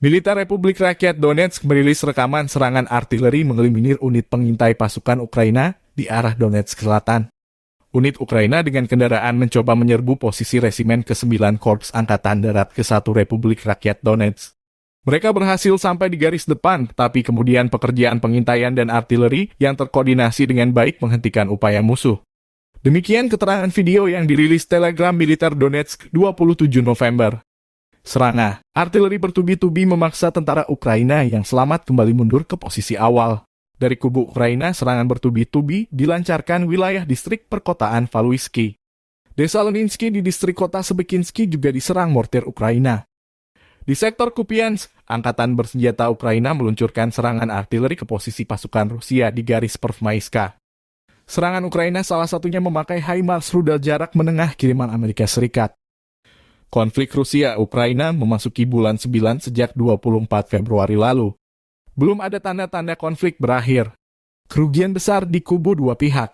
Militer Republik Rakyat Donetsk merilis rekaman serangan artileri mengeliminir unit pengintai pasukan Ukraina di arah Donetsk Selatan. Unit Ukraina dengan kendaraan mencoba menyerbu posisi resimen ke-9 Korps Angkatan Darat ke-1 Republik Rakyat Donetsk. Mereka berhasil sampai di garis depan, tapi kemudian pekerjaan pengintaian dan artileri yang terkoordinasi dengan baik menghentikan upaya musuh. Demikian keterangan video yang dirilis Telegram Militer Donetsk 27 November. Serangan artileri bertubi-tubi memaksa tentara Ukraina yang selamat kembali mundur ke posisi awal. Dari kubu Ukraina, serangan bertubi-tubi dilancarkan wilayah distrik perkotaan Valuisky. Desa Leninsky di distrik kota Sebekinski juga diserang mortir Ukraina. Di sektor Kupiansk, angkatan bersenjata Ukraina meluncurkan serangan artileri ke posisi pasukan Rusia di garis Pervmaiska. Serangan Ukraina salah satunya memakai HIMARS rudal jarak menengah kiriman Amerika Serikat. Konflik Rusia-Ukraina memasuki bulan 9 sejak 24 Februari lalu. Belum ada tanda-tanda konflik berakhir. Kerugian besar di kubu dua pihak.